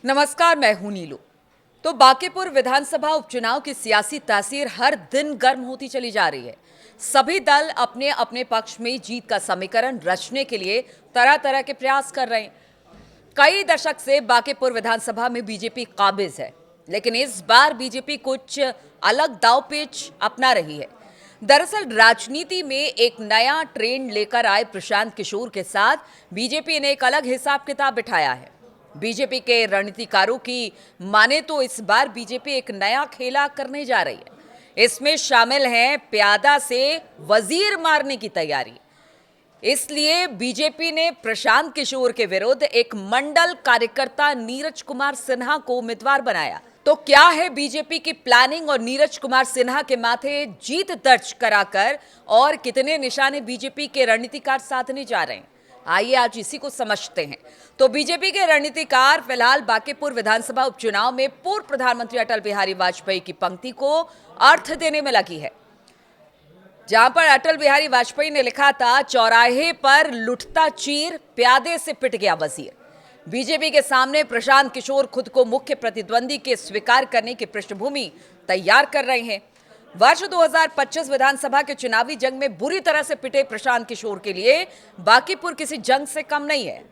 नमस्कार, मैं हूं नीलू। तो बांकीपुर विधानसभा उपचुनाव की सियासी तासीर हर दिन गर्म होती चली जा रही है। सभी दल अपने अपने पक्ष में जीत का समीकरण रचने के लिए तरह तरह के प्रयास कर रहे हैं। कई दशक से बांकीपुर विधानसभा में बीजेपी काबिज है, लेकिन इस बार बीजेपी कुछ अलग दांवपेच अपना रही है। दरअसल राजनीति में एक नया ट्रेंड लेकर आए प्रशांत किशोर के साथ बीजेपी ने एक अलग हिसाब किताब बिठाया है। बीजेपी के रणनीतिकारों की माने तो इस बार बीजेपी एक नया खेला करने जा रही है। इसमें शामिल है प्यादा से वजीर मारने की तैयारी। इसलिए बीजेपी ने प्रशांत किशोर के विरुद्ध एक मंडल कार्यकर्ता नीरज कुमार सिन्हा को उम्मीदवार बनाया। तो क्या है बीजेपी की प्लानिंग और नीरज कुमार सिन्हा के माथे जीत दर्ज कराकर और कितने निशाने बीजेपी के रणनीतिकार साधने जा रहे हैं, आइए आज इसी को समझते हैं। तो बीजेपी के रणनीतिकार फिलहाल बांकीपुर विधानसभा उपचुनाव में पूर्व प्रधानमंत्री अटल बिहारी वाजपेयी की पंक्ति को अर्थ देने में लगी है, जहां पर अटल बिहारी वाजपेयी ने लिखा था, चौराहे पर लुटता चीर, प्यादे से पिट गया वजीर। बीजेपी के सामने प्रशांत किशोर खुद को मुख्य प्रतिद्वंदी के स्वीकार करने की पृष्ठभूमि तैयार कर रहे हैं। वर्ष 2025 विधानसभा के चुनावी जंग में बुरी तरह से पिटे प्रशांत किशोर के लिए बांकीपुर किसी जंग से कम नहीं है।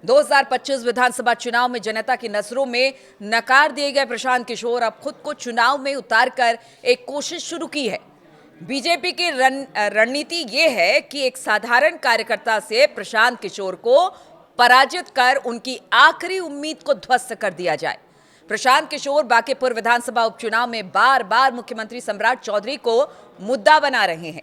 2025 विधानसभा चुनाव में जनता की नजरों में नकार दिए गए प्रशांत किशोर अब खुद को चुनाव में उतारकर एक कोशिश शुरू की है। बीजेपी की रणनीति ये है कि एक साधारण कार्यकर्ता से प्रशांत किशोर को पराजित कर उनकी आखिरी उम्मीद को ध्वस्त कर दिया जाए। प्रशांत किशोर बांकीपुर विधानसभा उपचुनाव में बार बार मुख्यमंत्री सम्राट चौधरी को मुद्दा बना रहे हैं।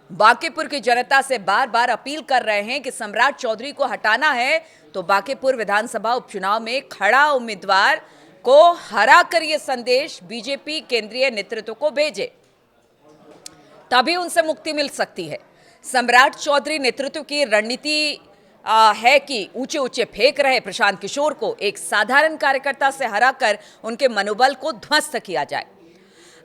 बांकीपुर की जनता से बार बार अपील कर रहे हैं कि सम्राट चौधरी को हटाना है तो बांकीपुर विधानसभा उपचुनाव में खड़ा उम्मीदवार को हरा कर यह संदेश बीजेपी केंद्रीय नेतृत्व को भेजे, तभी उनसे मुक्ति मिल सकती है। सम्राट चौधरी नेतृत्व की रणनीति है कि ऊंचे ऊंचे फेंक रहे प्रशांत किशोर को एक साधारण कार्यकर्ता से हराकर उनके मनोबल को ध्वस्त किया जाए।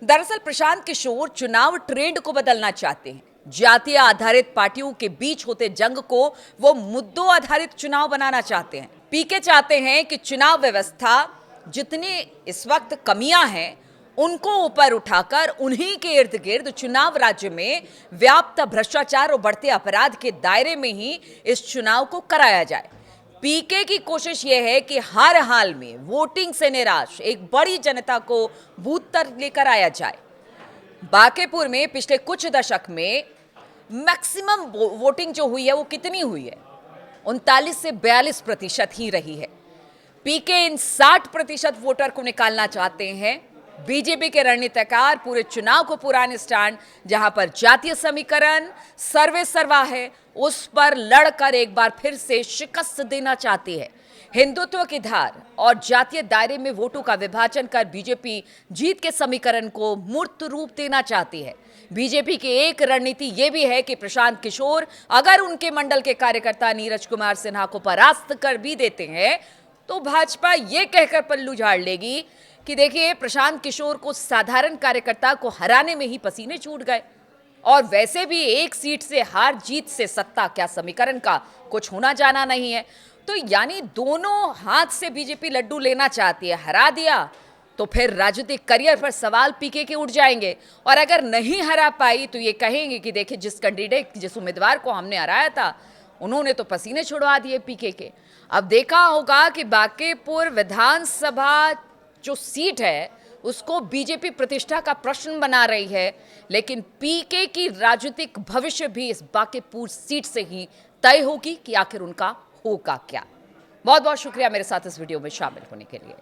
दरअसल प्रशांत किशोर चुनाव ट्रेंड को बदलना चाहते हैं। जातीय आधारित पार्टियों के बीच होते जंग को वो मुद्दों आधारित चुनाव बनाना चाहते हैं। पीके चाहते हैं कि चुनाव व्यवस्था जितनी इस वक्त कमियां हैं उनको ऊपर उठाकर उन्हीं के इर्द गिर्द चुनाव राज्य में व्याप्त भ्रष्टाचार और बढ़ते अपराध के दायरे में ही इस चुनाव को कराया जाए। पीके की कोशिश यह है कि हर हाल में वोटिंग से निराश एक बड़ी जनता को बूथ तक लेकर आया जाए। बांकीपुर में पिछले कुछ दशक में मैक्सिमम वोटिंग जो हुई है वो कितनी हुई है? 39 से 42% ही रही है। पीके इन 60% वोटर को निकालना चाहते हैं। बीजेपी के रणनीतिकार पूरे चुनाव को पुराने स्टैंड, जहां पर जातीय समीकरण सर्वे सर्वा है, उस पर लड़कर एक बार फिर से शिकस्त देना चाहती है। हिंदुत्व की धार और जातीय दायरे में वोटों का विभाजन कर बीजेपी जीत के समीकरण को मूर्त रूप देना चाहती है। बीजेपी की एक रणनीति यह भी है कि प्रशांत किशोर अगर उनके मंडल के कार्यकर्ता नीरज कुमार सिन्हा को परास्त कर भी देते हैं तो भाजपा ये कहकर पल्लू झाड़ लेगी कि देखिए, प्रशांत किशोर को साधारण कार्यकर्ता को हराने में ही पसीने छूट गए, और वैसे भी एक सीट से हार जीत से सत्ता क्या समीकरण का कुछ होना जाना नहीं है। तो यानी दोनों हाथ से बीजेपी लड्डू लेना चाहती है। हरा दिया तो फिर राजनीतिक करियर पर सवाल पीके के उठ जाएंगे, और अगर नहीं हरा पाई तो ये कहेंगे कि देखिए, जिस उम्मीदवार को हमने हराया था उन्होंने तो पसीने छुड़वा दिए पीके के। अब देखा होगा कि बांकीपुर विधानसभा जो सीट है उसको बीजेपी प्रतिष्ठा का प्रश्न बना रही है, लेकिन पीके की राजनीतिक भविष्य भी इस बांकीपुर सीट से ही तय होगी कि आखिर उनका होगा क्या। बहुत बहुत शुक्रिया मेरे साथ इस वीडियो में शामिल होने के लिए।